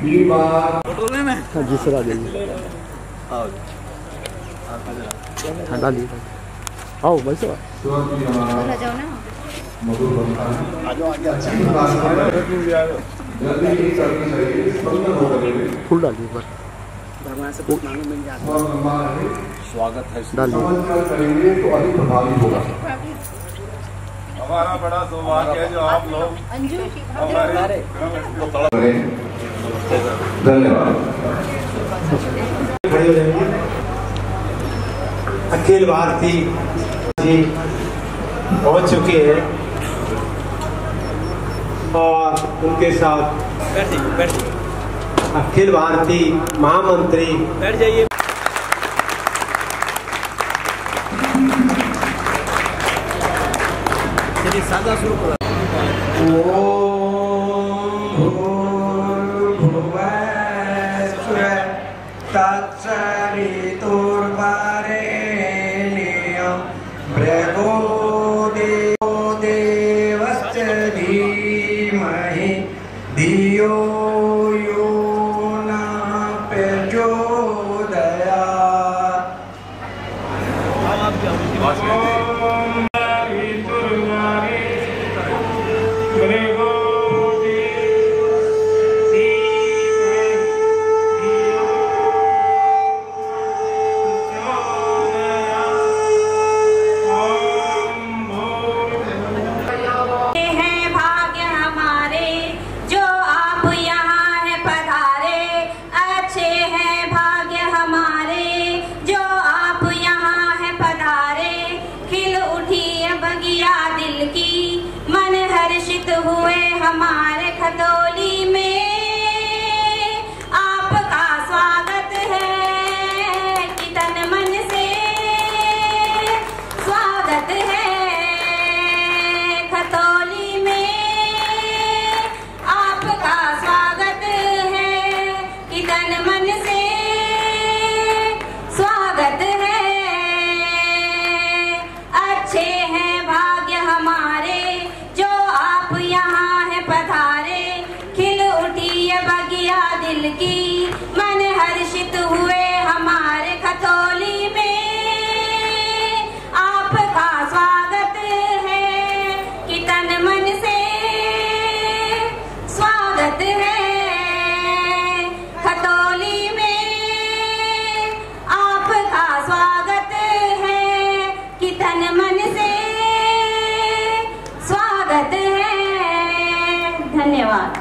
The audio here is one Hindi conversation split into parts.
फोटो लेना है? हाँ जी सर, आ जाइए। हाँ डालिए, आओ भाई साहब, आ जाओ ना, फुल डालिए बस, स्वागत है। डालिए। हमारा बड़ा सौभाग्य है जो आप लोग हमारे धन्यवाद। खड़े हो जाएंगे। अखिल भारतीय जी पहुंच चुके हैं और उनके साथ अखिल भारतीय महामंत्री बैठ जाइए। सादा शुरू करो। हुए हमारे खतौली में आपका स्वागत है कि तन मन से स्वागत है। खतौली में आपका स्वागत है कि तन मन से स्वागत है। अच्छे हैं भाग्य हमारे जो आप यहाँ है पधारे। खिल उठी ये बगिया दिल की, मन हर्षित हुए हमारे खतौली में आपका स्वागत है कि तन मन से स्वागत है। खतौली में आपका स्वागत है कि तन मन से स्वागत है। धन्यवाद।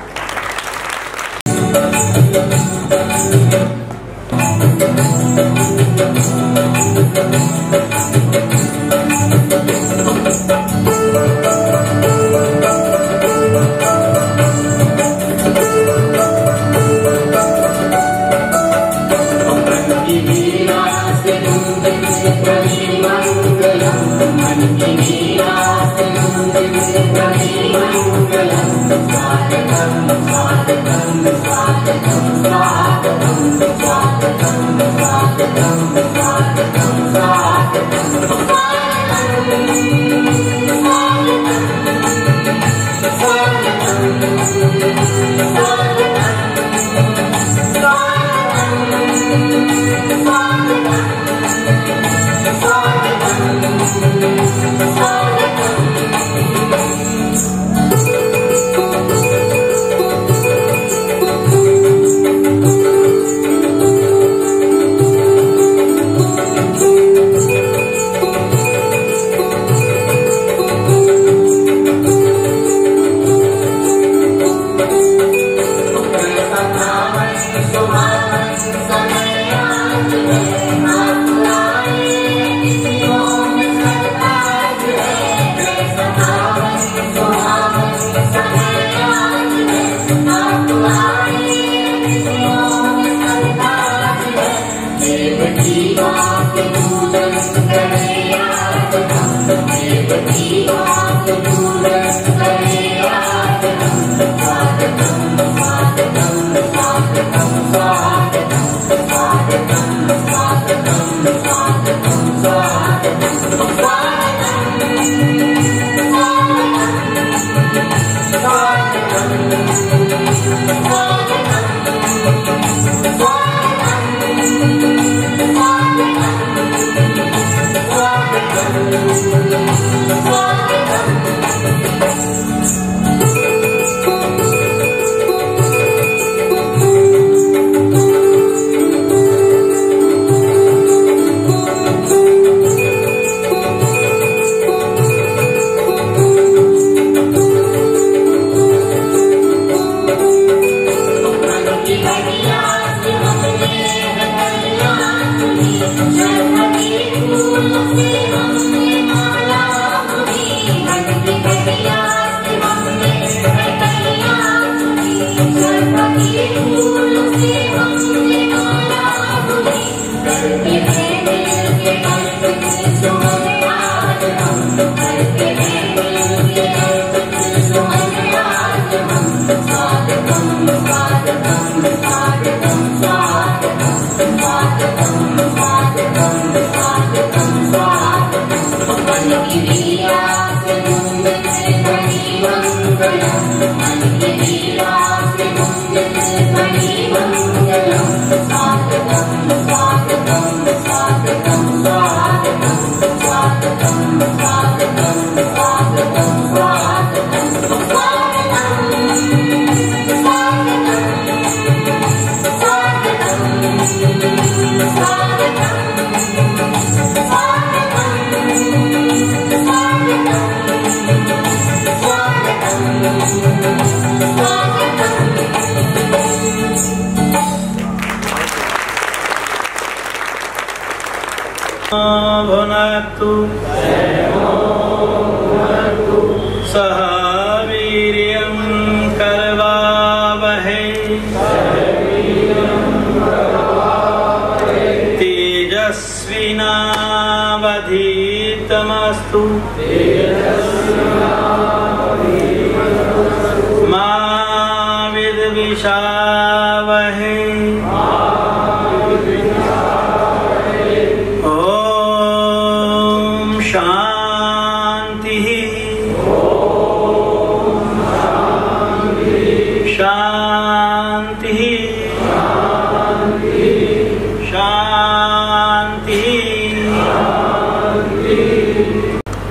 भुनक्तु सह वीर्यं करवावहै तेजस्विनावधीतमस्तु मा विद्विषावहै।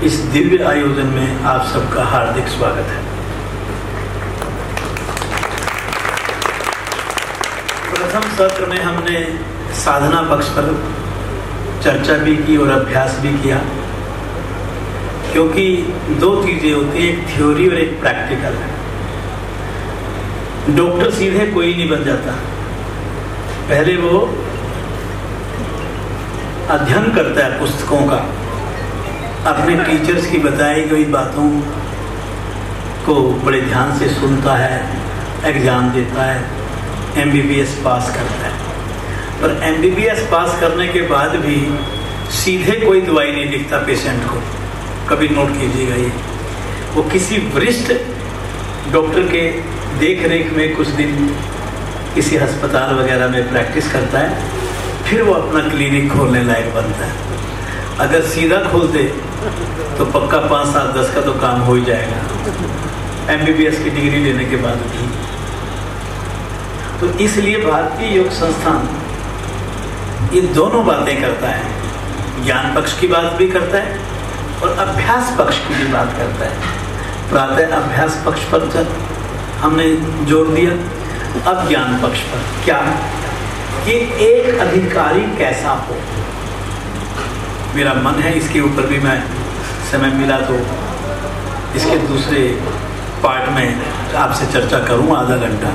इस दिव्य आयोजन में आप सबका हार्दिक स्वागत है। प्रथम सत्र में हमने साधना पक्ष पर चर्चा भी की और अभ्यास भी किया, क्योंकि दो चीजें होती हैं, एक थ्योरी और एक प्रैक्टिकल। डॉक्टर सीधे कोई नहीं बन जाता, पहले वो अध्ययन करता है पुस्तकों का, अपने टीचर्स की बताई गई बातों को बड़े ध्यान से सुनता है, एग्जाम देता है, MBBS पास करता है। पर MBBS पास करने के बाद भी सीधे कोई दवाई नहीं लिखता पेशेंट को, कभी नोट कीजिएगा ये। वो किसी वरिष्ठ डॉक्टर के देख रेख में कुछ दिन किसी अस्पताल वगैरह में प्रैक्टिस करता है, फिर वो अपना क्लिनिक खोलने लायक बनता है। अगर सीधा खोलते तो पक्का 5, 7, 10 का तो काम हो ही जाएगा, MBBS की डिग्री लेने के बाद भी। तो इसलिए भारतीय योग संस्थान ये दोनों बातें करता है, ज्ञान पक्ष की बात भी करता है और अभ्यास पक्ष की भी बात करता है। प्रातः अभ्यास पक्ष पर हमने जोर दिया, अब ज्ञान पक्ष पर क्या कि एक अधिकारी कैसा हो। मेरा मन है इसके ऊपर भी मैं समय मिला तो इसके दूसरे पार्ट में आपसे चर्चा करूं, आधा घंटा।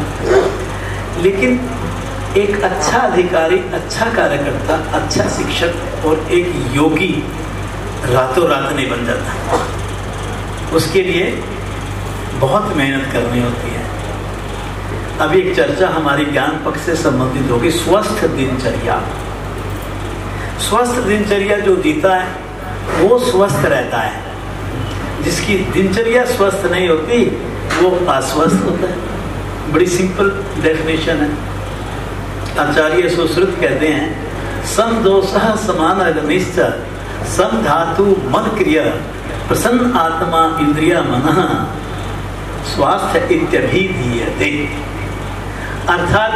लेकिन एक अच्छा अधिकारी, अच्छा कार्यकर्ता, अच्छा शिक्षक और एक योगी रातों रात नहीं बन जाता, उसके लिए बहुत मेहनत करनी होती है। अभी एक चर्चा हमारी ज्ञान पक्ष से संबंधित होगी, स्वस्थ दिनचर्या। स्वस्थ दिनचर्या जो जीता है वो स्वस्थ रहता है, जिसकी दिनचर्या स्वस्थ नहीं होती वो अस्वस्थ होता है। बड़ी सिंपल डेफिनेशन है। आचार्य सुश्रुत कहते हैं, सम दोषः समान अग्निश्च सम धातु मन क्रिया प्रसन्न आत्मा इंद्रिया मनः स्वास्थ्य इत्यभिधीयते। अर्थात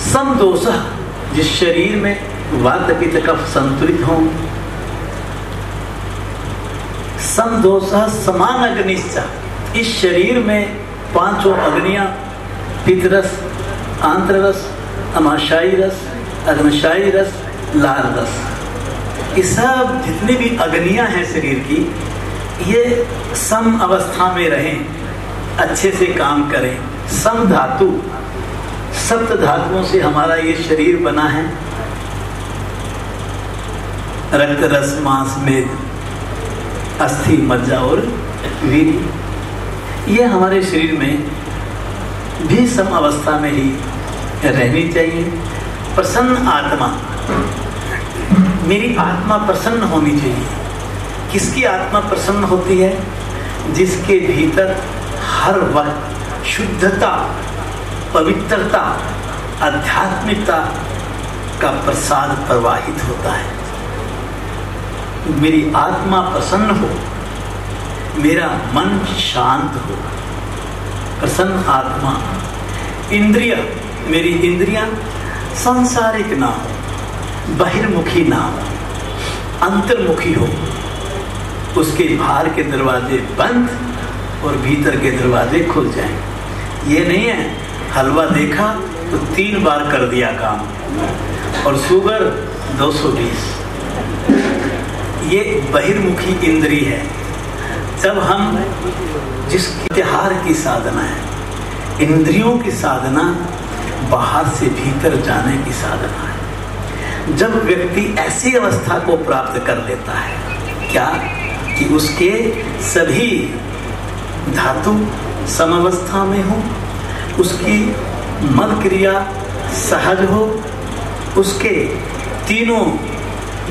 सम दोषः, जिस शरीर में वात पित्त कफ संतुलित हो, सम दोषः समान अग्निश्च, इस शरीर में 5 अग्नियां, पितरस, आंत्ररस, अमाशयी रस, अग्नशायी रस, लाल रस, ये सब जितनी भी अग्नियां हैं शरीर की, ये सम अवस्था में रहें, अच्छे से काम करें। सम धातु, सप्त धातुओं से हमारा ये शरीर बना है, रक्त, रस, मांस, मेद, अस्थि, मज्जा और वीर्य। ये हमारे शरीर में भी सम अवस्था में ही रहनी चाहिए। प्रसन्न आत्मा, मेरी आत्मा प्रसन्न होनी चाहिए। किसकी आत्मा प्रसन्न होती है? जिसके भीतर हर वक्त शुद्धता, पवित्रता, आध्यात्मिकता का प्रसाद प्रवाहित होता है। मेरी आत्मा प्रसन्न हो, मेरा मन शांत हो, प्रसन्न आत्मा। इंद्रिया, मेरी इंद्रियां सांसारिक ना हो, बहिर्मुखी ना हो, अंतर्मुखी हो। उसके बाहर के दरवाजे बंद और भीतर के दरवाजे खुल जाएं। ये नहीं है हलवा देखा तो 3 बार कर दिया काम, और शुगर 220। ये बहिर्मुखी इंद्री है। जब हम जिस इतिहार की साधना है, इंद्रियों की साधना बाहर से भीतर जाने की साधना है। जब व्यक्ति ऐसी अवस्था को प्राप्त कर लेता है, क्या कि उसके सभी धातु समवस्था में हो, उसकी मल क्रिया सहज हो, उसके तीनों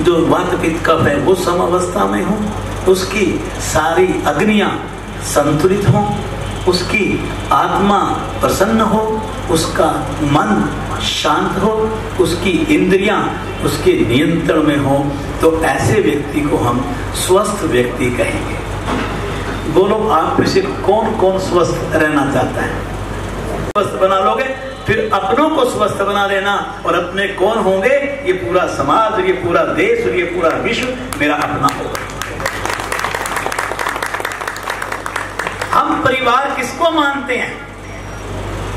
जो वात पित्त कफ है वो समावस्था में हो, उसकी सारी अग्नियां संतुलित हो, उसकी आत्मा प्रसन्न हो, उसका मन शांत हो, उसकी इंद्रियां उसके नियंत्रण में हो, तो ऐसे व्यक्ति को हम स्वस्थ व्यक्ति कहेंगे। बोलो आप में से कौन कौन स्वस्थ रहना चाहता है? स्वस्थ बना लोगे, फिर अपनों को स्वस्थ बना लेना, और अपने कौन होंगे? ये पूरा समाज, ये पूरा देश और ये पूरा विश्व मेरा अपना होगा। हम परिवार किसको मानते हैं?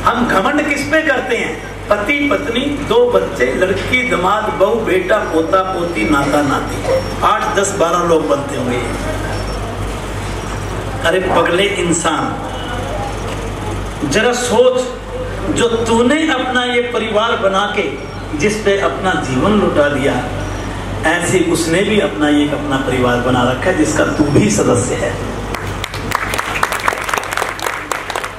हम घमंड किस पे करते हैं? पति पत्नी, 2 बच्चे, लड़की दामाद बहू बेटा पोता पोती नाता नाती, 8 10 12 लोग बनते होंगे। अरे पगले इंसान, जरा सोच, जो तूने अपना ये परिवार बना के जिस पे अपना जीवन लुटा दिया, ऐसे उसने भी अपना एक अपना परिवार बना रखा है जिसका तू भी सदस्य है।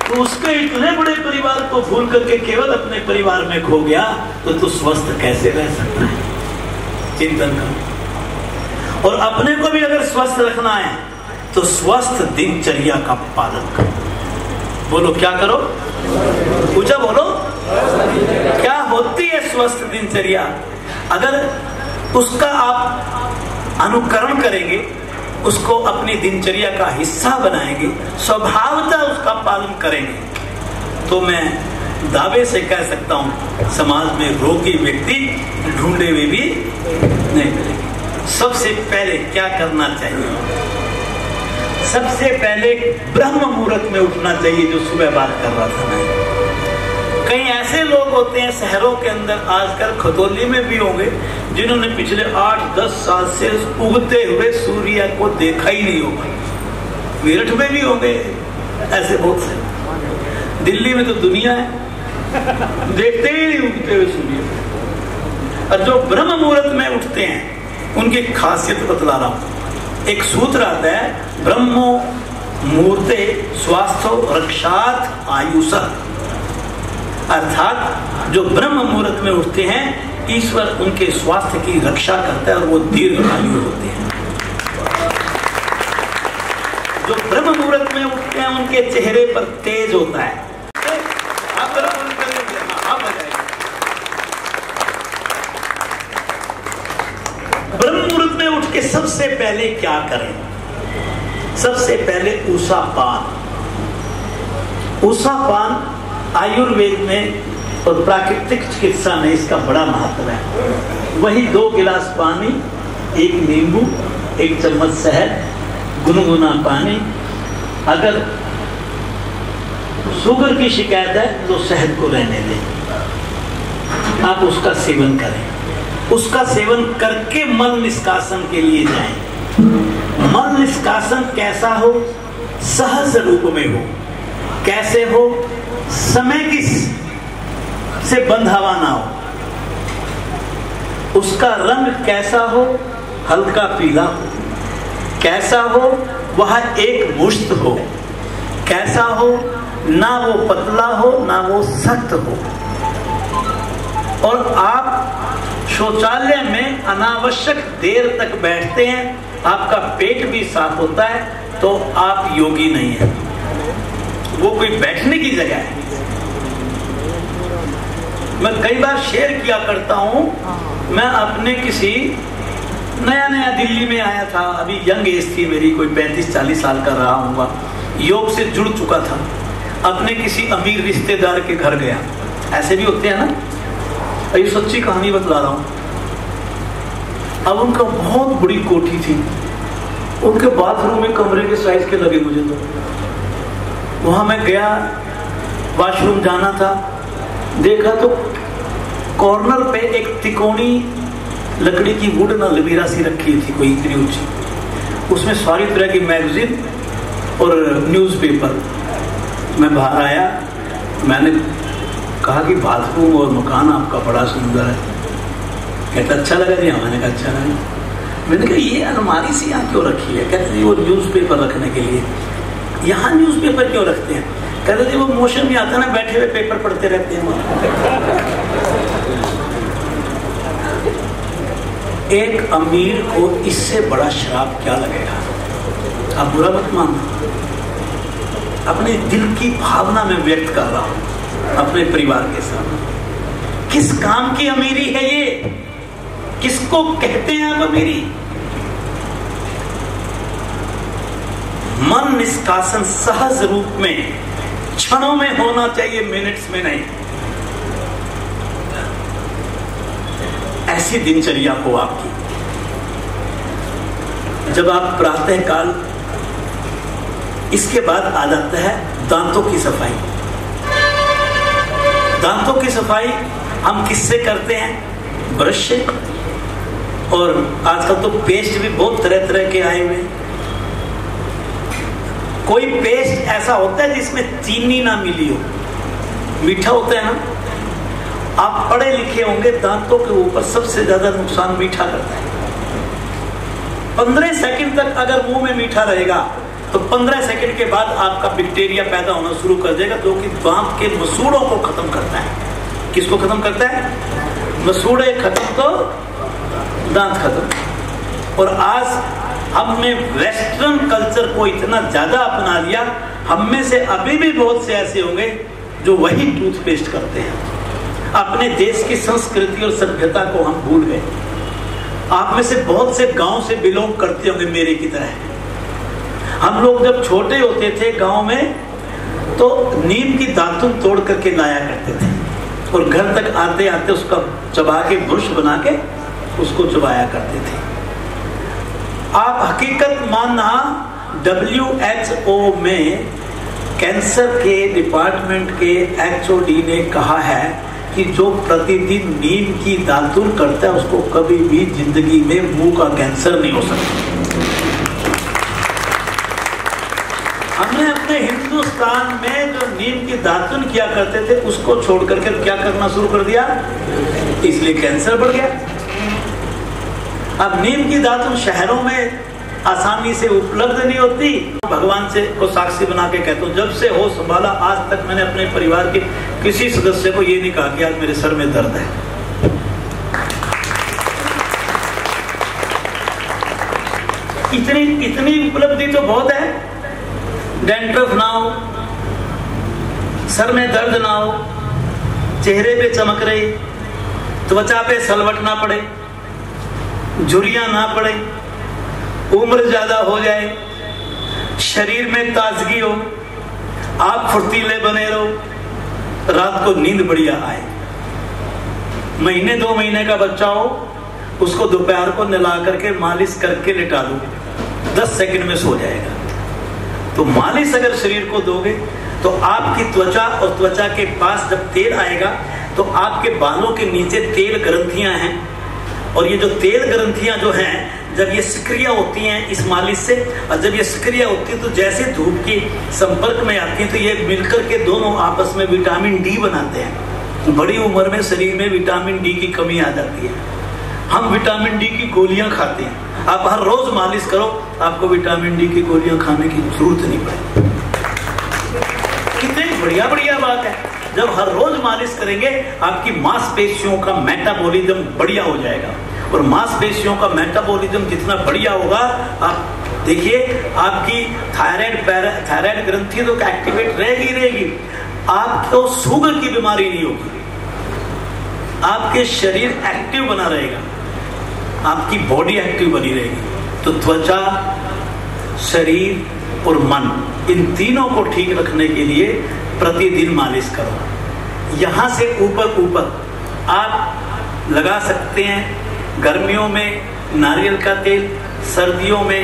तो उसके इतने बड़े परिवार को भूल करके केवल अपने परिवार में खो गया, तो तू स्वस्थ कैसे रह सकता है? चिंतन कर। और अपने को भी अगर स्वस्थ रखना है तो स्वस्थ दिनचर्या का पालन करो। बोलो क्या करो? पूछा बोलो, क्या होती है स्वस्थ दिनचर्या? अगर उसका आप अनुकरण करेंगे, उसको अपनी दिनचर्या का हिस्सा बनाएंगे, स्वभावतः उसका पालन करेंगे, तो मैं दावे से कह सकता हूं समाज में रोगी व्यक्ति ढूंढे हुए भी नहीं मिलेंगे। सबसे पहले क्या करना चाहिए? सबसे पहले ब्रह्म मुहूर्त में उठना चाहिए, जो सुबह बात कर रहा था मैं। कई ऐसे लोग होते हैं शहरों के अंदर, आजकल खतौली में भी होंगे, जिन्होंने पिछले 8-10 साल से उगते हुए सूर्य को देखा ही नहीं होगा। मेरठ में भी होंगे ऐसे बहुत से। दिल्ली में तो दुनिया है, देखते ही नहीं उगते हुए सूर्य। और जो ब्रह्म मुहूर्त में उठते हैं उनकी खासियत बतला रहा हूं। एक सूत्र आता है, ब्रह्मो मुहूर्ते स्वास्थ्य रक्षात आयुष, अर्थात जो ब्रह्म मुहूर्त में उठते हैं ईश्वर उनके स्वास्थ्य की रक्षा करता है और वो दीर्घ आयु होते हैं। जो ब्रह्म मुहूर्त में उठते हैं उनके चेहरे पर तेज होता है। ब्रह्म मुहूर्त में उठ के सबसे पहले क्या करें? सबसे पहले उषा पान। उषा पान आयुर्वेद में और प्राकृतिक चिकित्सा में इसका बड़ा महत्व है। वही 2 गिलास पानी, 1 नींबू, 1 चम्मच शहद, गुनगुना पानी। अगर शुगर की शिकायत है तो शहद को रहने दें, आप उसका सेवन करें। उसका सेवन करके मल निष्कासन के लिए जाएं। मल निष्कासन कैसा हो? सहज रूप में हो। कैसे हो? समय की से बंधा ना हो। उसका रंग कैसा हो? हल्का पीला हो। कैसा हो? वह एक मुश्त हो। कैसा हो? ना वो पतला हो ना वो सख्त हो। और आप शौचालय में अनावश्यक देर तक बैठते हैं, आपका पेट भी साफ होता है, तो आप योगी नहीं है। वो कोई बैठने की जगह है। मैं कई बार शेयर किया करता हूं, मैं अपने किसी नया दिल्ली में आया था, अभी यंग एज थी मेरी, कोई 35-40 साल का रहा हूँगा, योग से जुड़ चुका था। अपने किसी अमीर रिश्तेदार के घर गया, ऐसे भी होते हैं ना, ये सच्ची कहानी बतला रहा हूं। अब उनका बहुत बड़ी कोठी थी, उनके बाथरूम में कमरे के साइज के लगे मुझे तो। वहां मैं गया, वॉशरूम जाना था, देखा तो कॉर्नर पे एक तिकोनी लकड़ी की वुडन अलमीरा सी रखी थी, कोई इतनी ऊंची, उसमें सारी तरह की मैगजीन और न्यूज़पेपर। मैं बाहर आया, मैंने कहा कि बाथरूम और मकान आपका बड़ा सुंदर है। कहता अच्छा लगा जी? मैंने कहा अच्छा लगा। मैंने कहा ये अलमारी सी यहाँ क्यों रखी है? कहते जी वो न्यूज़पेपर रखने के लिए। यहाँ न्यूज़पेपर क्यों रखते हैं? कहते जी वो मोशन में आता ना, बैठे हुए पेपर पढ़ते रहते हैं। एक अमीर को इससे बड़ा श्राप क्या लगेगा? आप बुरा मत मानना, अपने दिल की भावना में व्यक्त कर रहा हूं अपने परिवार के साथ। किस काम की अमीरी है ये? किसको कहते हैं आप अमीरी? मन निष्कासन सहज रूप में क्षणों में होना चाहिए, मिनट्स में नहीं। ऐसी दिनचर्या हो आपकी। जब आप प्रातः काल, इसके बाद आ जाता है दांतों की सफाई। दांतों की सफाई हम किससे करते हैं? ब्रश से। और आजकल तो पेस्ट भी बहुत तरह तरह के आए हुए हैं। कोई पेस्ट ऐसा होता है जिसमें चीनी ना मिली हो, मीठा होता है ना। आप पढ़े लिखे होंगे, दांतों के ऊपर सबसे ज्यादा नुकसान मीठा करता है। 15 सेकंड तक अगर मुंह में मीठा रहेगा तो 15 सेकंड के बाद आपका बैक्टीरिया पैदा होना शुरू कर देगा, जो कि दांत के मसूड़ों को खत्म करता है। किसको खत्म करता है? मसूड़े खत्म तो दांत खत्म। और आज हमने वेस्टर्न कल्चर को इतना ज्यादा अपना लिया, हम में से अभी भी बहुत से ऐसे होंगे जो वही टूथपेस्ट करते हैं। अपने देश की संस्कृति और सभ्यता को हम भूल गए। आप में से बहुत से गांव से बिलोंग करते होंगे मेरे की तरह। हम लोग जब छोटे होते थे गांव में, तो नीम की दातुन तोड़ करके लाया करते थे और घर तक आते आते उसका चबा के ब्रश बना के उसको चबाया करते थे। आप हकीकत मानना, WHO में कैंसर के डिपार्टमेंट के HOD ने कहा है कि जो प्रतिदिन नीम की दातुन करता है उसको कभी भी जिंदगी में मुंह का कैंसर नहीं हो सकता। हमने अपने हिंदुस्तान में जो नीम की दातुन किया करते थे उसको छोड़ करके क्या करना शुरू कर दिया, इसलिए कैंसर बढ़ गया। अब नीम की दातुन शहरों में आसानी से उपलब्ध नहीं होती। भगवान से को साक्षी बना के कहता हूँ, जब से हो संभाला आज तक मैंने अपने परिवार के किसी सदस्य को ये नहीं कहा कि आज मेरे सर में दर्द है। इतनी उपलब्धि तो बहुत है। डैंड्रफ ना हो, सर में दर्द ना हो, चेहरे पे चमक रही, त्वचा पे सलवट ना पड़े, झुर्रियां ना पड़े, उम्र ज्यादा हो जाए, शरीर में ताजगी हो, आप फुर्तीले बने रहो, रात को नींद बढ़िया आए। महीने 2 महीने का बच्चा हो, उसको दोपहर को नहला करके मालिश करके लिटा दो, 10 सेकंड में सो जाएगा। तो मालिश अगर शरीर को दोगे तो आपकी त्वचा और त्वचा के पास जब तेल आएगा तो आपके बालों के नीचे तेल ग्रंथियां हैं, और ये जो तेल ग्रंथियां जो हैं, जब ये सक्रिय होती हैं इस मालिश से, और जब ये सक्रिय होती है तो जैसे धूप के संपर्क में आती है तो ये मिलकर के दोनों आपस में विटामिन डी बनाते हैं। बड़ी उम्र में शरीर में विटामिन डी की कमी आ जाती है। हम विटामिन डी की गोलियां खाते हैं। आप हर रोज मालिश करो, आपको विटामिन डी की गोलियां खाने की जरूरत नहीं पड़ेगी। कितनी बढ़िया बढ़िया बात है। जब हर रोज मालिश करेंगे आपकी मांसपेशियों का मेटाबॉलिज्म बढ़िया हो जाएगा, और मांसपेशियों का मेटाबॉलिज्म जितना बढ़िया होगा, आप देखिए आपकी थायराइड ग्रंथि तो एक्टिवेट रहेगी, आपको शुगर की बीमारी नहीं होगी, आपके शरीर एक्टिव बना रहेगा, आपकी बॉडी एक्टिव बनी रहेगी। तो त्वचा, शरीर और मन, इन तीनों को ठीक रखने के लिए प्रतिदिन मालिश करो। यहां से ऊपर आप लगा सकते हैं। गर्मियों में नारियल का तेल, सर्दियों में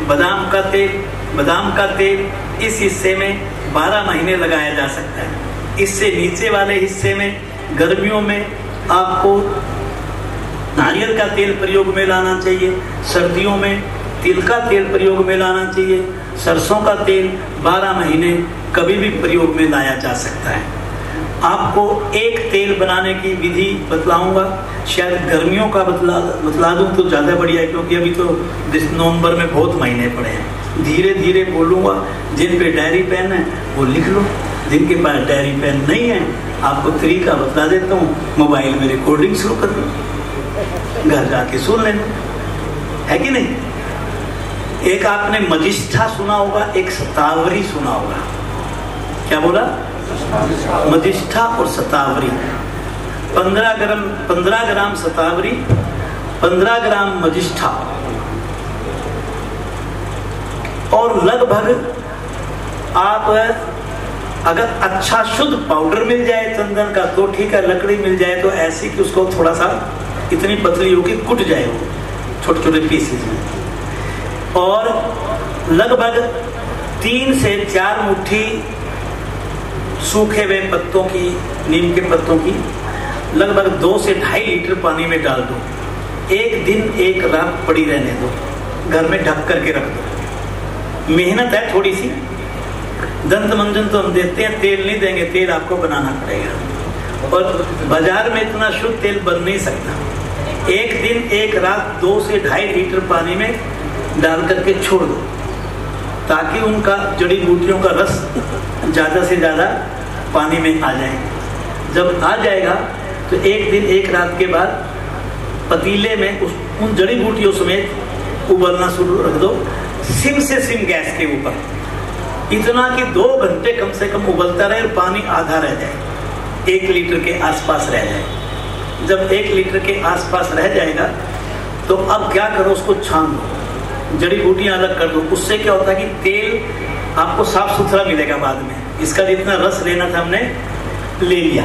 बादाम का तेल इस हिस्से में 12 महीने लगाया जा सकता है। इससे नीचे वाले हिस्से में गर्मियों में आपको नारियल का तेल प्रयोग में लाना चाहिए, सर्दियों में तिल का तेल प्रयोग में लाना चाहिए, सरसों का तेल 12 महीने कभी भी प्रयोग में लाया जा सकता है। आपको एक तेल बनाने की विधि बतलाऊंगा, शायद गर्मियों का बतला दूं तो ज़्यादा बढ़िया है, क्योंकि अभी तो नवंबर में बहुत महीने पड़े हैं। धीरे धीरे बोलूँगा, जिन पे डायरी पेन है वो लिख लो, जिनके पास डायरी पेन नहीं है आपको तरीका बता देता हूँ, मोबाइल में रिकॉर्डिंग शुरू कर दो, घर जाके सुन लेना, है कि नहीं। एक आपने मजिष्ठा सुना होगा, एक शतावरी सुना होगा। क्या बोला? मजिष्ठा और शतावरी। 15 ग्राम शतावरी, 15 ग्राम मजिष्ठा, और लगभग आप अगर अच्छा शुद्ध पाउडर मिल जाए चंदन का तो ठीक है, लकड़ी मिल जाए तो ऐसी कि उसको थोड़ा सा इतनी पतली होगी कुट जाए वो छोटे छोटे पीसेस में, और लगभग 3 से 4 मुट्ठी सूखे हुए पत्तों की, नीम के पत्तों की लगभग 2 से 2.5 लीटर पानी में डाल दो। एक दिन एक रात पड़ी रहने दो, घर में ढक करके रख दो। मेहनत है थोड़ी सी, दंत मंजन तो हम देते हैं, तेल नहीं देंगे, तेल आपको बनाना पड़ेगा, और बाजार में इतना शुद्ध तेल बन नहीं सकता। एक दिन एक रात 2 से 2.5 लीटर पानी में डाल करके छोड़ दो, ताकि उनका जड़ी बूटियों का रस ज़्यादा से ज़्यादा पानी में आ जाए। जब आ जाएगा तो एक दिन एक रात के बाद पतीले में उन जड़ी बूटियों समेत उबलना शुरू रख दो, सिम से सिम गैस के ऊपर, इतना कि 2 घंटे कम से कम उबलता रहे और पानी आधा रह जाए, 1 लीटर के आसपास रह जाए। जब 1 लीटर के आसपास रह जाएगा तो अब क्या करो, उसको छान दो, जड़ी बूटियां अलग कर दो। उससे क्या होता है कि तेल आपको साफ सुथरा मिलेगा बाद में, इसका जितना रस लेना था हमने ले लिया।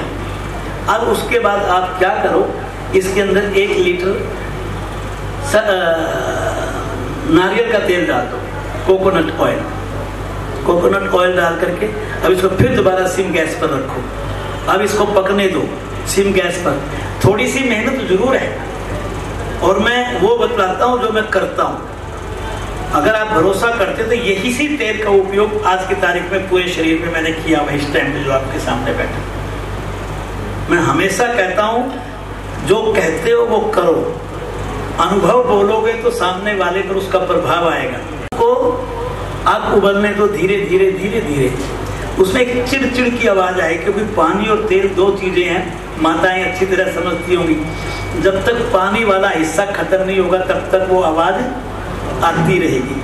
अब उसके बाद आप क्या करो, इसके अंदर 1 लीटर नारियल का तेल डाल दो, कोकोनट ऑयल डाल करके अब इसको फिर दोबारा सिम गैस पर रखो। अब इसको पकने दो सिम गैस पर। थोड़ी सी मेहनत जरूर है, और मैं वो बतलाता हूँ जो मैं करता हूँ। अगर आप भरोसा करते तो यही सी तेल का उपयोग आज की तारीख में पूरे शरीर में मैंने किया हुआ, इस टाइम पे जो आपके सामने बैठा। मैं हमेशा कहता हूँ, जो कहते हो वो करो, अनुभव बोलोगे तो सामने वाले पर उसका प्रभाव आएगा। को आप उबलने दो धीरे धीरे धीरे धीरे, उसमें एक चिड़चिड़ की आवाज आए, क्योंकि पानी और तेल 2 चीजें हैं, माताएं अच्छी तरह समझती होंगी। जब तक पानी वाला हिस्सा खत्म नहीं होगा तब तक वो आवाज आती रहेगी।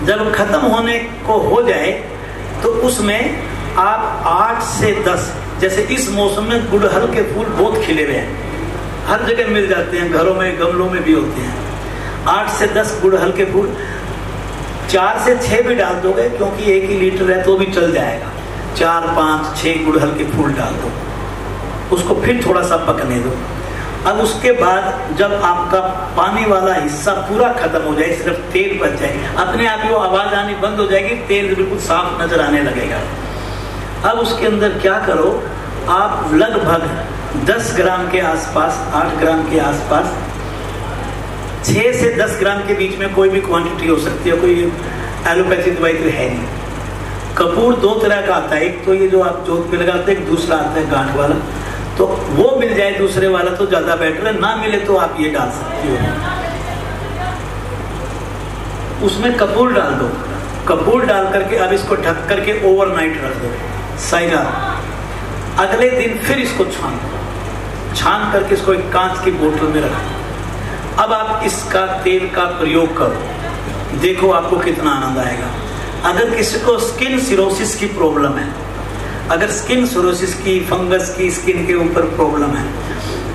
जब खत्म होने को हो जाए तो उसमें आप 8 से 10, जैसे इस मौसम में गुड़हल के फूल बहुत खिले हुए हैं, हर जगह मिल जाते हैं, घरों में गमलों में भी होते हैं। 8 से 10 गुड़हल के फूल, 4 से 6 भी डाल दोगे, क्योंकि 1 ही लीटर है तो भी चल जाएगा। 4, 5, 6 गुड़हल के फूल डाल दो, उसको फिर थोड़ा सा पकने दो। अब उसके बाद जब आपका पानी वाला हिस्सा पूरा खत्म हो जाए, सिर्फ तेल बच जाए, अपने आप ही वो आवाज आनी बंद हो जाएगी, तेल बिल्कुल साफ नजर आने लगेगा। अब उसके अंदर क्या करो, आप लगभग 10 ग्राम के आसपास, 8 ग्राम के आसपास, 6 से 10 ग्राम के बीच में कोई भी क्वांटिटी हो सकती है, कोई एलोपैथी दवाई तो है नहीं। कपूर 2 तरह का आता है, एक तो ये जो आप जोत पे लगाते हैं, दूसरा आता है गांठ वाला, तो वो मिल जाए दूसरे वाला तो ज्यादा बेटर है, ना मिले तो आप ये डाल सकते हो। उसमें कपूर डाल दो, कपूर डाल करके अब इसको ढक करके ओवरनाइट रख दो, सारी रात। अगले दिन फिर इसको छान दो, छान करके इसको एक कांच की बोतल में रख दो। अब आप इसका तेल का प्रयोग करो, देखो आपको कितना आनंद आएगा। अगर किसी को स्किन सिरोसिस की प्रॉब्लम है, अगर स्किन सिरोसिस की, फंगस की स्किन के ऊपर प्रॉब्लम है,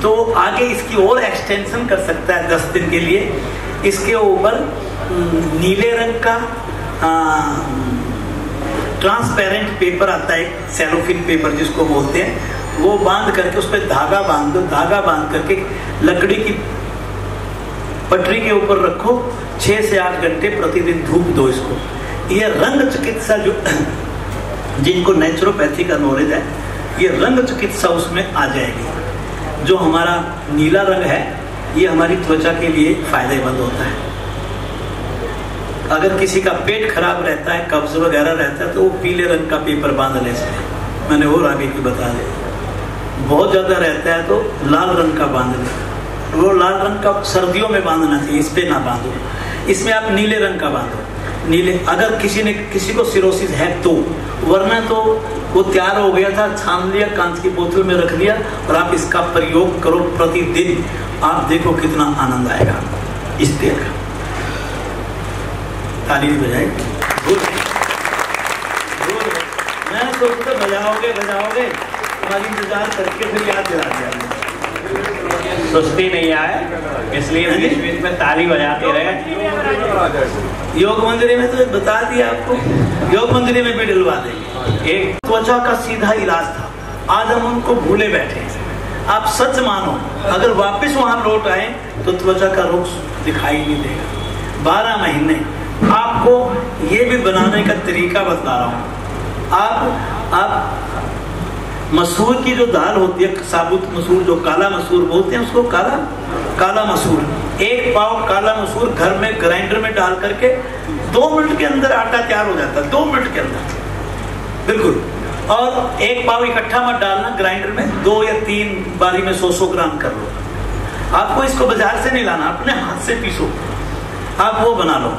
तो आगे इसकी और एक्सटेंशन कर सकता है 10 दिन के लिए। इसके ऊपर नीले रंग का ट्रांसपेरेंट पेपर आता है, सेलोफिन पेपर जिसको बोलते हैं, वो बांध करके उस पर धागा बांध दो, धागा बांध करके लकड़ी की पटरी के ऊपर रखो, 6 से 8 घंटे प्रतिदिन धूप दो इसको। यह रंग चिकित्सा जो जिनको नेचुरोपैथी का नॉलेज है, ये रंग चिकित्सा उसमें आ जाएगी। जो हमारा नीला रंग है ये हमारी त्वचा के लिए फायदेमंद होता है। अगर किसी का पेट खराब रहता है, कब्ज वगैरह रहता है, तो वो पीले रंग का पेपर बांध ले सकते हैं। मैंने और आगे की बता दे। बहुत ज्यादा रहता है तो लाल रंग का बांध ले। वो लाल रंग का सर्दियों में बांधना चाहिए, इस पे ना बांधो। इसमें आप नीले रंग का बांधो। नीले, अगर किसी को सिरोसिस है तो, वरना तो वो तैयार हो गया था, छान लिया, कांच की बोतल में रख लिया और आप इसका प्रयोग करो प्रतिदिन। आप देखो कितना आनंद आएगा इस तेल का। ताली बजाए। मैं सोचता बजाओगे तुम्हारी इंतजार करके फिर याद दिला दिया। सुस्ती नहीं आए इसलिए बीच बीच में ताली बजाते रहे। योग मंदिर में तो बता दिया आपको, योग मंदिर में भी डलवा देंगे। एक त्वचा का सीधा इलाज था, आज हम उनको भूले बैठे। आप सच मानो, अगर वापस वहां लौट आए तो त्वचा का रोग दिखाई नहीं देगा। 12 महीने आपको ये भी बनाने का तरीका बता रहा हूं। आप मसूर की जो दाल होती है, साबुत मसूर, जो काला मसूर बोलते हैं उसको, काला मसूर, 1 पाव काला मसूर घर में ग्राइंडर में डाल करके 2 मिनट के अंदर आटा तैयार हो जाता है। 2 मिनट के अंदर बिल्कुल। और 1 पाव इकट्ठा मत डालना ग्राइंडर में, 2 या 3 बारी में 100 ग्राम कर लो। आपको इसको बाजार से नहीं लाना, अपने हाथ से पीसो, आप वो बना लो।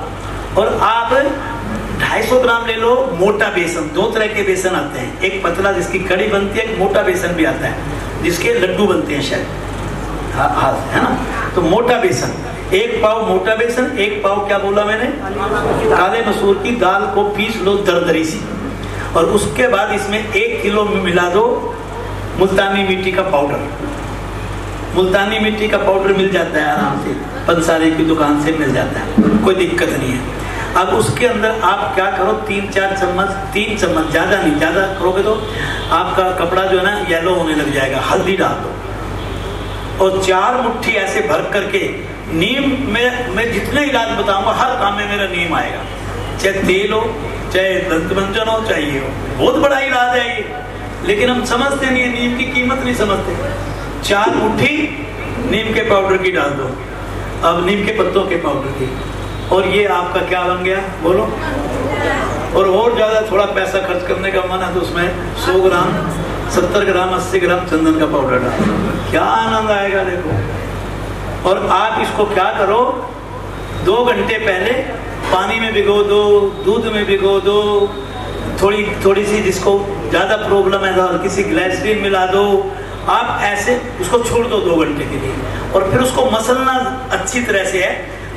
और आप 250 ग्राम ले लो मोटा बेसन। 2 तरह के बेसन आते हैं, एक पतला जिसकी कड़ी बनती है, एक मोटा बेसन भी आता है जिसके लड्डू बनते हैं शायद, हाथ है ना। तो मोटा बेसन, 1 पाव मोटा बेसन, 1 पाव क्या बोला मैंने, काले मसूर की दाल को पीस लो दरदरी सी। और उसके बाद इसमें 1 किलो में मिला दो मुल्तानी मिट्टी का पाउडर। मुल्तानी मिट्टी का पाउडर मिल जाता है आराम से, पंसारी की दुकान से मिल जाता है, कोई दिक्कत नहीं है। अब उसके अंदर आप क्या करो, 3-4 चम्मच, 3 चम्मच, ज्यादा नहीं, ज्यादा करोगे तो आपका कपड़ा जो है ना येलो होने लग जाएगा। हल्दी डाल दो और 4 मुट्ठी ऐसे भर करके नीम में, मैं जितने इलाज बताऊंगा हर काम में मेरा नीम आएगा, चाहे तेल हो, चाहे दंतमंजन हो, चाहे ये हो। बहुत बड़ा इलाज है ये, लेकिन हम समझते नहीं है, नीम की कीमत नहीं समझते। 4 मुट्ठी नीम के पाउडर की डाल दो, अब नीम के पत्तों के पाउडर की, और ये आपका क्या बन गया बोलो। और ज्यादा थोड़ा पैसा खर्च करने का मन है तो उसमें 100 ग्राम, 70 ग्राम, 80 ग्राम चंदन का पाउडर डालो, क्या आनंद आएगा देखो। और आप इसको क्या करो, 2 घंटे पहले पानी में भिगो दो, दूध में भिगो दो, थोड़ी सी, जिसको ज्यादा प्रॉब्लम है तो हल्की सी ग्लिसरीन मिला दो। आप ऐसे उसको छोड़ दो 2 घंटे के लिए, और फिर उसको मसलना अच्छी तरह से है,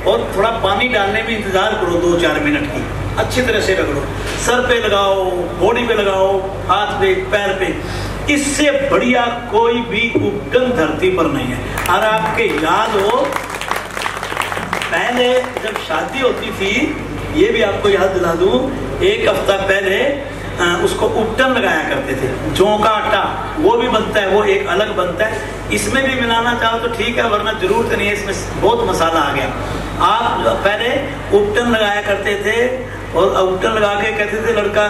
और थोड़ा पानी डालने में इंतजार करो 2-4 मिनट की, अच्छी तरह से रगड़ो, सर पे लगाओ, बॉडी पे लगाओ, हाथ पे, पैर पे। इससे बढ़िया कोई भी उपकरण धरती पर नहीं है। और आपके याद हो, पहले जब शादी होती थी, ये भी आपको याद दिला दूं, 1 हफ्ता पहले उसको उपटन लगाया करते थे। जौ का आटा वो भी बनता है, वो एक अलग बनता है, इसमें भी मिलाना चाहो तो ठीक है, वरना जरूरत नहीं है, इसमें बहुत मसाला आ गया। आप पहले उपटन लगाया करते थे, और उपटन लगा के कहते थे लड़का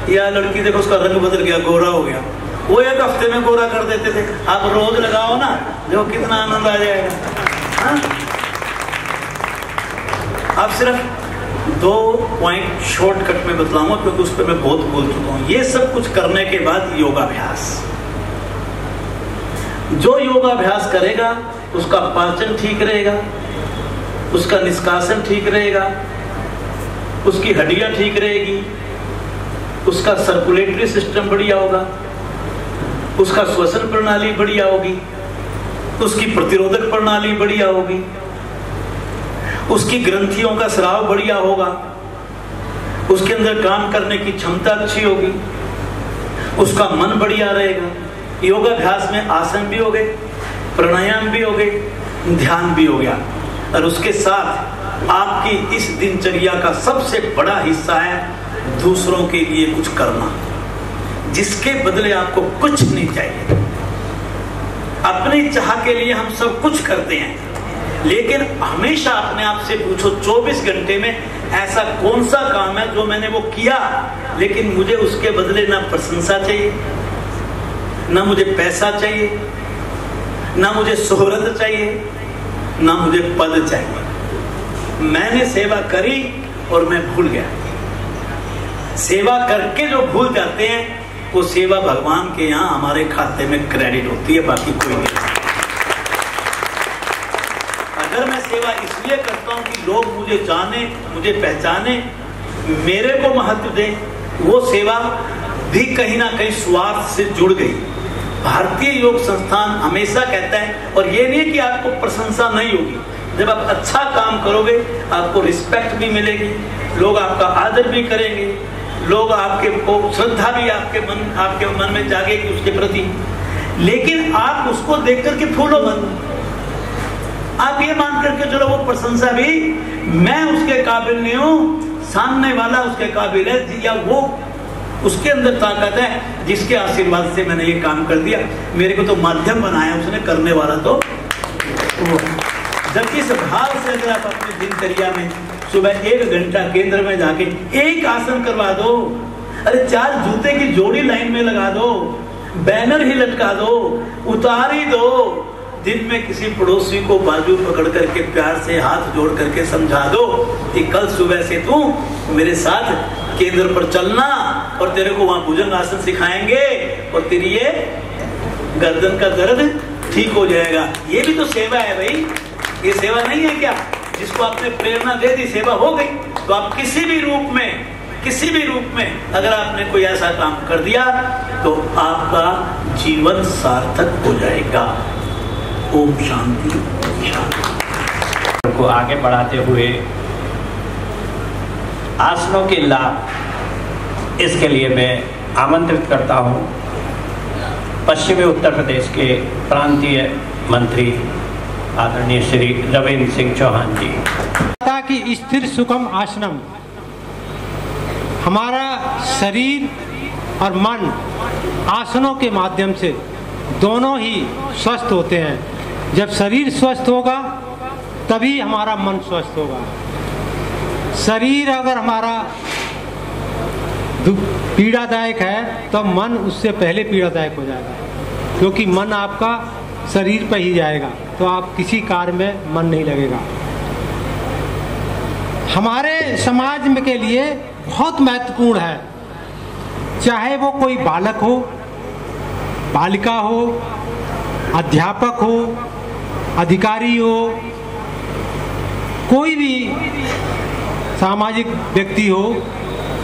या लड़की देखो उसका रंग बदल गया, गोरा हो गया, वो 1 हफ्ते में गोरा कर देते थे। आप रोज लगाओ ना, देखो कितना आनंद आ जाएगा। हाँ? आप सिर्फ 2 पॉइंट शॉर्टकट में बतलाऊंगा, क्योंकि उस पर मैं बहुत बोल चुका हूं। ये सब कुछ करने के बाद योगाभ्यास, जो योगाभ्यास करेगा उसका पाचन ठीक रहेगा, उसका निष्कासन ठीक रहेगा, उसकी हड्डियां ठीक रहेगी, उसका सर्कुलेटरी सिस्टम बढ़िया होगा, उसका श्वसन प्रणाली बढ़िया होगी, उसकी प्रतिरोधक प्रणाली बढ़िया होगी, उसकी ग्रंथियों का स्राव बढ़िया होगा, उसके अंदर काम करने की क्षमता अच्छी होगी, उसका मन बढ़िया रहेगा। योगाभ्यास में आसन भी हो गए, प्राणायाम भी हो गए, ध्यान भी हो गया, और उसके साथ आपकी इस दिनचर्या का सबसे बड़ा हिस्सा है दूसरों के लिए कुछ करना, जिसके बदले आपको कुछ नहीं चाहिए। अपनी चाह के लिए हम सब कुछ करते हैं, लेकिन हमेशा अपने आप से पूछो 24 घंटे में ऐसा कौन सा काम है जो मैंने वो किया, लेकिन मुझे उसके बदले ना प्रशंसा चाहिए, ना मुझे पैसा चाहिए, ना मुझे शोहरत चाहिए, ना मुझे पद चाहिए। मैंने सेवा करी और मैं भूल गया। सेवा करके जो भूल जाते हैं वो सेवा भगवान के यहाँ हमारे खाते में क्रेडिट होती है, बाकी कोई नहीं। अगर मैं सेवा इसलिए करता हूँ कि लोग मुझे जाने, मुझे पहचाने, मेरे को महत्व दें, वो सेवा भी कहीं ना कहीं स्वार्थ से जुड़ गई। भारतीय योग संस्थान हमेशा कहता है, और ये नहीं कि आपको प्रशंसा नहीं होगी, जब आप अच्छा काम करोगे आपको रिस्पेक्ट भी मिलेगी, लोग आपका आदर भी करेंगे, लोग आपके को श्रद्धा भी आपके मन में जागेगी उसके प्रति। लेकिन आप उसको देख करके फूलो मत। आप ये मान करके चलो वो प्रशंसा भी मैं उसके काबिल नहीं हूं, सामने वाला उसके काबिल है, या वो उसके अंदर ताकत है जिसके आशीर्वाद से मैंने ये काम कर दिया। मेरे को तो माध्यम बनाया उसने, करने वाला तो वो। जबकि इस भाव से अगर आप अपनी दिनचर्या में सुबह 1 घंटा केंद्र में जाके एक आसन करवा दो, अरे 4 जूते की जोड़ी लाइन में लगा दो, बैनर ही लटका दो, उतार ही दो, दिन में किसी पड़ोसी को बाजू पकड़ करके प्यार से हाथ जोड़ करके समझा दो कि कल सुबह से तू मेरे साथ केंद्र पर चलना और तेरे को वहां भुजंग आसन सिखाएंगे और तेरी ये गर्दन का दर्द ठीक हो जाएगा। ये भी तो सेवा है भाई, ये सेवा नहीं है क्या? जिसको आपने प्रेरणा दे दी, सेवा हो गई। तो आप किसी भी रूप में अगर आपने कोई ऐसा काम कर दिया तो आपका जीवन सार्थक हो जाएगा। ओम शांति शांति। को आगे बढ़ाते हुए आसनों के लाभ, इसके लिए मैं आमंत्रित करता हूं पश्चिमी उत्तर प्रदेश के प्रांतीय मंत्री आदरणीय श्री रविंद्र सिंह चौहान जी। कि स्थिर सुखम आसनम, हमारा शरीर और मन आसनों के माध्यम से दोनों ही स्वस्थ होते हैं। जब शरीर स्वस्थ होगा तभी हमारा मन स्वस्थ होगा। शरीर अगर हमारा पीड़ादायक है तो मन उससे पहले पीड़ादायक हो जाएगा, क्योंकि मन आपका शरीर पर ही जाएगा, तो आप किसी कार्य में मन नहीं लगेगा। हमारे समाज में के लिए बहुत महत्वपूर्ण है, चाहे वो कोई बालक हो, बालिका हो, अध्यापक हो, अधिकारी हो, कोई भी सामाजिक व्यक्ति हो,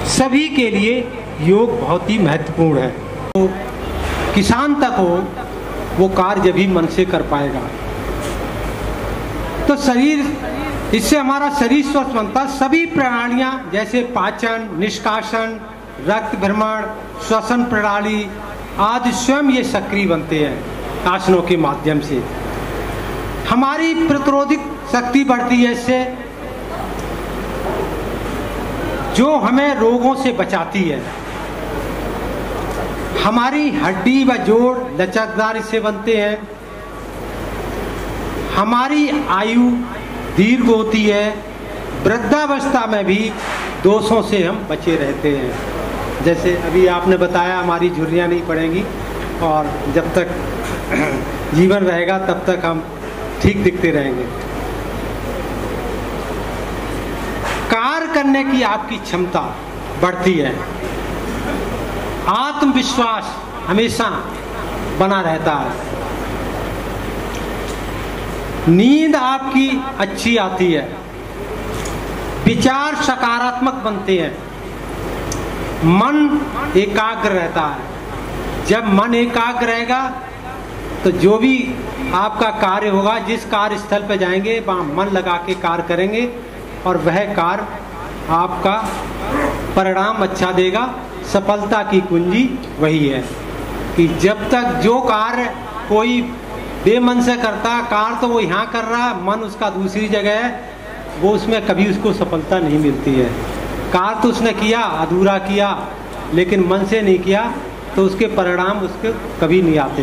सभी के लिए योग बहुत ही महत्वपूर्ण है। तो किसान तक हो वो कार्य जब भी मन से कर पाएगा। तो शरीर, इससे हमारा शरीर स्वस्थ बनता। सभी प्रणालियां जैसे पाचन, निष्कासन, रक्त भ्रमण, श्वसन प्रणाली आदि स्वयं ये सक्रिय बनते हैं आसनों के माध्यम से। हमारी प्रतिरोधक शक्ति बढ़ती है इससे, जो हमें रोगों से बचाती है। हमारी हड्डी व जोड़ लचकदार इससे बनते हैं। हमारी आयु दीर्घ होती है। वृद्धावस्था में भी दोषों से हम बचे रहते हैं। जैसे अभी आपने बताया, हमारी झुर्रियाँ नहीं पड़ेंगी और जब तक जीवन रहेगा तब तक हम ठीक दिखते रहेंगे। कार्य करने की आपकी क्षमता बढ़ती है। आत्मविश्वास हमेशा बना रहता है। नींद आपकी अच्छी आती है। विचार सकारात्मक बनते हैं। मन एकाग्र रहता है। जब मन एकाग्र रहेगा तो जो भी आपका कार्य होगा, जिस कार्य स्थल पर जाएंगे वहाँ मन लगा के कार्य करेंगे और वह कार्य आपका परिणाम अच्छा देगा। सफलता की कुंजी वही है कि जब तक जो कार्य कोई बेमन से करता, कार्य तो वो यहाँ कर रहा है, मन उसका दूसरी जगह है, वो उसमें कभी उसको सफलता नहीं मिलती है। कार्य तो उसने किया, अधूरा किया, लेकिन मन से नहीं किया तो उसके परिणाम उसके कभी नहीं आते।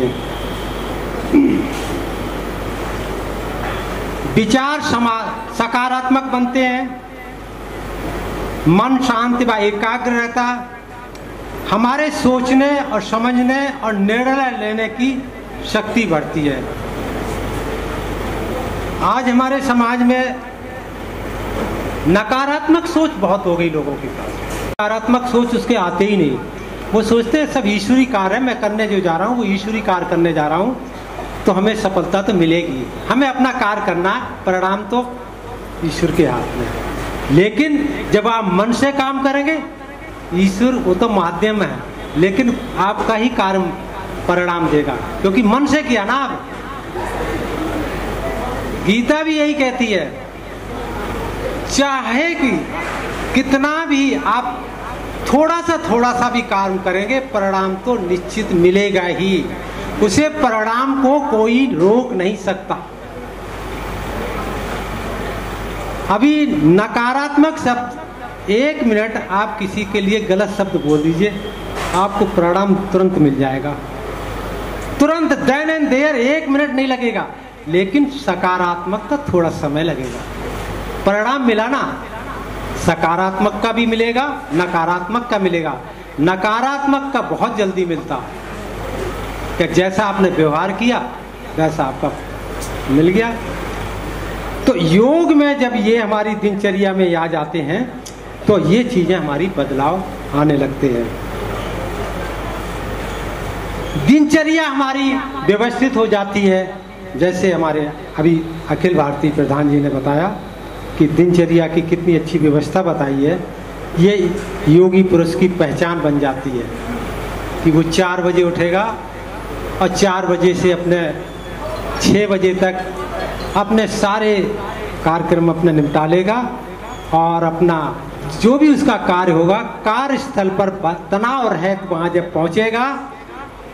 विचार सकारात्मक बनते हैं। मन शांत व एकाग्र रहता। हमारे सोचने और समझने और निर्णय लेने की शक्ति बढ़ती है। आज हमारे समाज में नकारात्मक सोच बहुत हो गई लोगों के पास। नकारात्मक सोच उसके आते ही नहीं। वो सोचते हैं सब ईश्वरी कार्य है, मैं करने जो जा रहा हूँ वो ईश्वरी कार्य करने जा रहा हूँ, तो हमें सफलता तो मिलेगी, हमें अपना कार्य करना, परिणाम तो ईश्वर के हाथ में है। लेकिन जब आप मन से काम करेंगे, ईश्वर वो तो माध्यम है, लेकिन आपका ही कार्य परिणाम देगा, क्योंकि मन से किया ना आप। गीता भी यही कहती है, चाहे कि कितना भी आप थोड़ा सा भी कार्य करेंगे, परिणाम तो निश्चित मिलेगा ही, उसे परिणाम को कोई रोक नहीं सकता। अभी नकारात्मक शब्द, 1 मिनट आप किसी के लिए गलत शब्द बोल दीजिए, आपको परिणाम तुरंत मिल जाएगा, तुरंत, देन एंड देयर, 1 मिनट नहीं लगेगा। लेकिन सकारात्मक का थोड़ा समय लगेगा। परिणाम मिला ना, सकारात्मक का भी मिलेगा, नकारात्मक का मिलेगा। नकारात्मक का बहुत जल्दी मिलता है कि जैसा आपने व्यवहार किया वैसा आपका मिल गया। तो योग में जब ये हमारी दिनचर्या में आ जाते हैं तो ये चीजें हमारी बदलाव आने लगते हैं। दिनचर्या हमारी व्यवस्थित हो जाती है। जैसे हमारे अभी अखिल भारतीय प्रधान जी ने बताया कि दिनचर्या की कितनी अच्छी व्यवस्था बताई है। ये योगी पुरुष की पहचान बन जाती है कि वो 4 बजे उठेगा और 4 बजे से अपने 6 बजे तक अपने सारे कार्यक्रम अपने निपटा लेगा और अपना जो भी उसका कार्य होगा, कार्यस्थल पर तनाव रहित वहाँ जब पहुँचेगा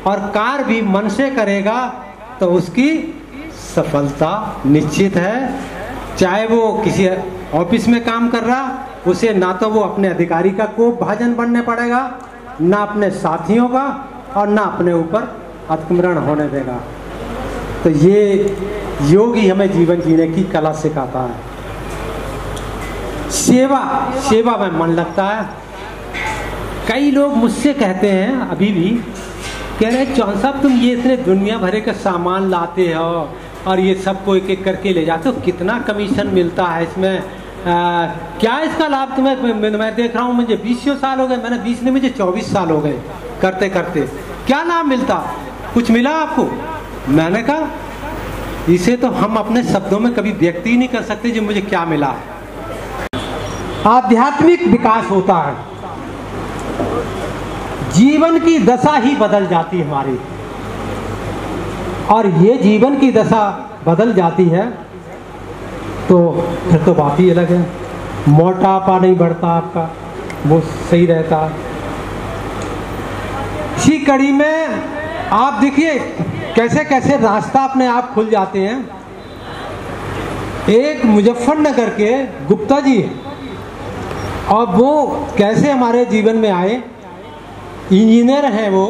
और कार्य भी मन से करेगा तो उसकी सफलता निश्चित है। चाहे वो किसी ऑफिस में काम कर रहा, उसे ना तो वो अपने अधिकारी का कोप भाजन बनने पड़ेगा, ना अपने साथियों का, और ना अपने ऊपर आत्मरण होने देगा। तो ये योग ही हमें जीवन जीने की कला सिखाता है। सेवा में मन लगता है। कई लोग मुझसे कहते हैं, अभी भी कह रहे हैं, चौहान साहब तुम ये इतने दुनिया भरे का सामान लाते हो और ये सबको एक एक करके ले जाते हो, कितना कमीशन मिलता है इसमें, क्या इसका लाभ तुम्हें? मैं देख रहा हूँ, मुझे 20 साल हो गए, मैंने 20 नहीं, मुझे 24 साल हो गए करते करते, क्या लाभ मिलता? कुछ मिला आपको? मैंने कहा इसे तो हम अपने शब्दों में कभी व्यक्त ही नहीं कर सकते जो मुझे क्या मिला है। आध्यात्मिक विकास होता है, जीवन की दशा ही बदल जाती है हमारी, और ये जीवन की दशा बदल जाती है तो फिर तो बात ही अलग है। मोटापा नहीं बढ़ता आपका, वो सही रहता। इसी कड़ी में आप देखिए कैसे कैसे रास्ता अपने आप खुल जाते हैं। एक मुजफ्फरनगर के गुप्ता जी, और वो कैसे हमारे जीवन में आए, इंजीनियर हैं वो,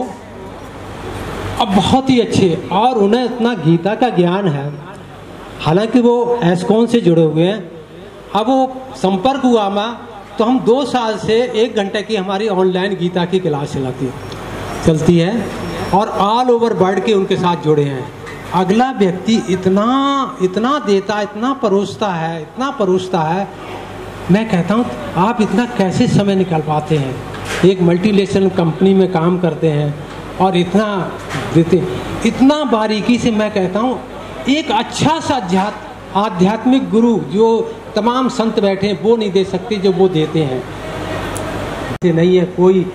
अब बहुत ही अच्छे, और उन्हें इतना गीता का ज्ञान है। हालांकि वो एस्कॉन से जुड़े हुए हैं। अब वो संपर्क हुआ मैं, तो हम 2 साल से 1 घंटे की हमारी ऑनलाइन गीता की क्लास चलती है, और ऑल ओवर वर्ल्ड के उनके साथ जुड़े हैं। अगला व्यक्ति इतना देता, इतना परोसता है, मैं कहता हूँ आप इतना कैसे समय निकाल पाते हैं? एक मल्टीनेशनल कंपनी में काम करते हैं और इतना देते, इतना बारीकी से। मैं कहता हूँ एक अच्छा सा आध्यात्मिक गुरु जो तमाम संत बैठे हैं वो नहीं दे सकते जो वो देते हैं। से नहीं है, कोई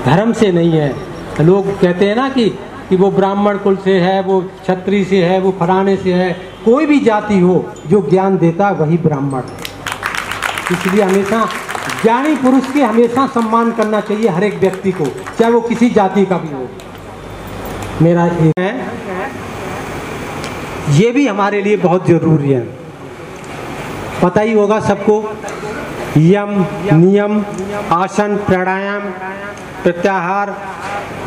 धर्म से नहीं है। लोग कहते हैं ना कि वो ब्राह्मण कुल से है, वो क्षत्रिय से है, वो फलाने से है। कोई भी जाति हो, जो ज्ञान देता वही ब्राह्मण। इसलिए हमेशा ज्ञानी पुरुष के हमेशा सम्मान करना चाहिए हर एक व्यक्ति को, चाहे वो किसी जाति का भी हो। मेरा है ये भी हमारे लिए बहुत जरूरी है। पता ही होगा सबको, यम, नियम, आसन, प्राणायाम, प्रत्याहार,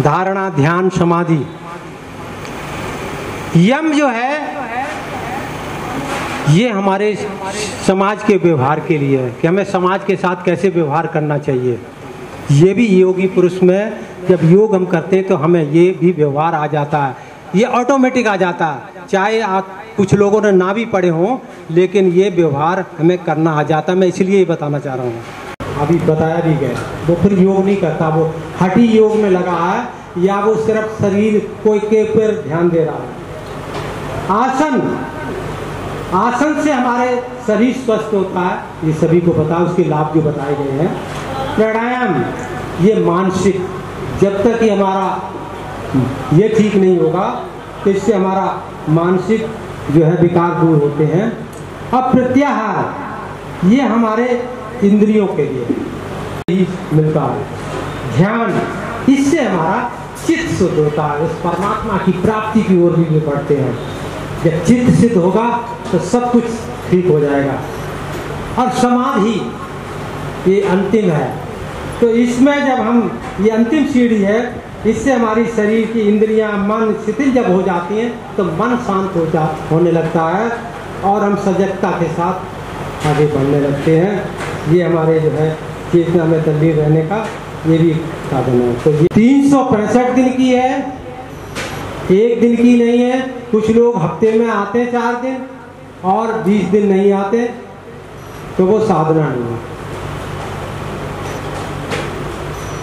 धारणा, ध्यान, समाधि। यम जो है ये हमारे समाज के व्यवहार के लिए है कि हमें समाज के साथ कैसे व्यवहार करना चाहिए। ये भी योगी पुरुष में जब योग हम करते हैं तो हमें ये भी व्यवहार आ जाता है, ये ऑटोमेटिक आ जाता है, चाहे आप कुछ लोगों ने ना भी पढ़े हों, लेकिन ये व्यवहार हमें करना आ जाता है। मैं इसलिए ये बताना चाह रहा हूँ। अभी बताया भी गया, वो फिर योग नहीं करता, वो हठी योग में लगा है या वो सिर्फ शरीर को के पर ध्यान दे रहा है। आसन से हमारे शरीर स्वस्थ होता है, ये सभी को पता है, उसके लाभ जो बताए गए हैं। प्राणायाम ये मानसिक, जब तक ये हमारा ये ठीक नहीं होगा तो इससे हमारा मानसिक जो है विकार दूर होते हैं। अब प्रत्याहार ये हमारे इंद्रियों के लिए ही मिलता है। ध्यान, इससे हमारा चित्त शुद्ध होता है, उस परमात्मा की प्राप्ति की ओर भी बढ़ते हैं। जब चित्त सिद्ध होगा तो सब कुछ ठीक हो जाएगा। और समाधि ये अंतिम है, तो इसमें जब हम, ये अंतिम सीढ़ी है, इससे हमारी शरीर की इंद्रियां, मन शिथिल जब हो जाती हैं तो मन शांत होने लगता है और हम सजगता के साथ आगे बढ़ने लगते हैं। ये हमारे जो है चेतना में तल्लीन रहने का ये भी साधन है। तो ये 365 दिन की है, एक दिन की नहीं है। कुछ लोग हफ्ते में आते हैं 4 दिन और 20 दिन नहीं आते, तो वो साधना नहीं है।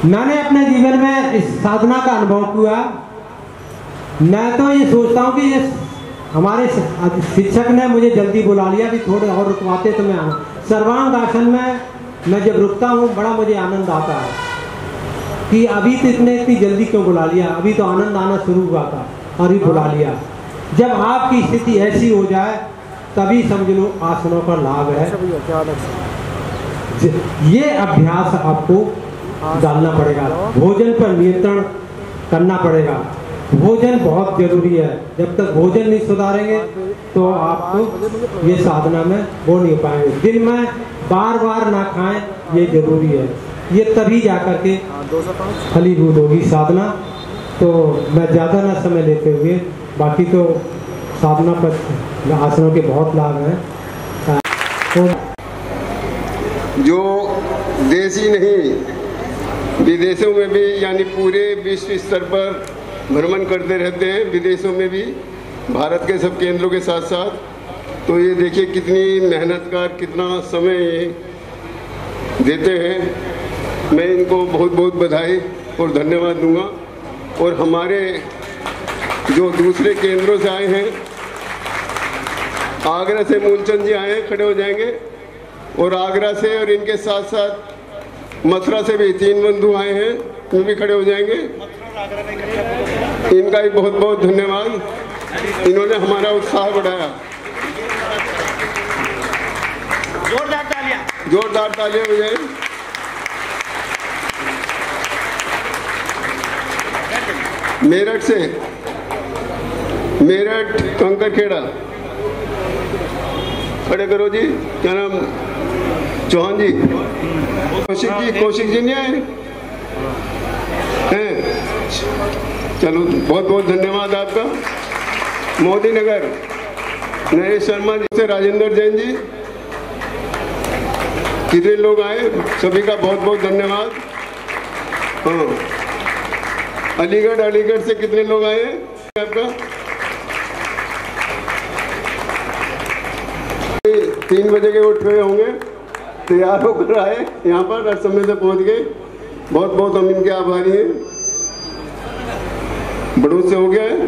मैंने अपने जीवन में इस साधना का अनुभव किया। मैं तो ये सोचता हूँ कि ये हमारे शिक्षक ने मुझे जल्दी बुला लिया, भी थोड़े और रुकवाते तो मैं आना। सर्वांग आसन में मैं जब रुकता हूँ बड़ा मुझे आनंद आता है कि अभी तो इतनी जल्दी क्यों बुला लिया, अभी तो आनंद आना शुरू हुआ था और ही बुला लिया। जब आपकी स्थिति ऐसी हो जाए तभी समझ लो आसनों का लाभ है। ये अभ्यास आपको डालना पड़ेगा। भोजन पर नियंत्रण करना पड़ेगा। भोजन बहुत जरूरी है। जब तक भोजन नहीं सुधारेंगे तो आपको ये साधना में वो नहीं हो पाएंगे। दिन में बार बार ना खाएं, ये जरूरी है। ये तभी जाकर के फलीभूत होगी साधना। तो मैं ज़्यादा ना समय लेते हुए, बाकी तो साधना पर आसनों के बहुत लाभ हैं। जो देशी नहीं, विदेशों में भी, यानी पूरे विश्व स्तर पर भ्रमण करते रहते हैं, विदेशों में भी, भारत के सब केंद्रों के साथ साथ। तो ये देखिए कितनी मेहनतकार, कितना समय ये देते हैं। मैं इनको बहुत बहुत बधाई और धन्यवाद दूंगा। और हमारे जो दूसरे केंद्रों से आए हैं, आगरा से मूलचंद जी आए हैं, खड़े हो जाएंगे। और आगरा से और इनके साथ साथ मथुरा से भी 3 बंधु आए हैं, वो भी खड़े हो जाएंगे। इनका भी बहुत बहुत धन्यवाद, इन्होंने हमारा उत्साह बढ़ाया। जोरदार तालियां हो जाए। मेरठ से, मेरठ कंकरखेड़ा, खड़े करो जी। क्या नाम? चौहान जी। कौशिक जी नहीं आए हैं? चलो बहुत बहुत धन्यवाद आपका। मोदी नगर नरेश शर्मा जी से राजेंद्र जैन जी, कितने लोग आए, सभी का बहुत बहुत धन्यवाद। हाँ, अलीगढ़ से कितने लोग आए आपका? 3 बजे के उठ गए होंगे, तैयार होकर आए यहाँ पर, हर समय से पहुँच गए। बहुत बहुत हम इनके आभारी हैं। बड़ों से हो गया है।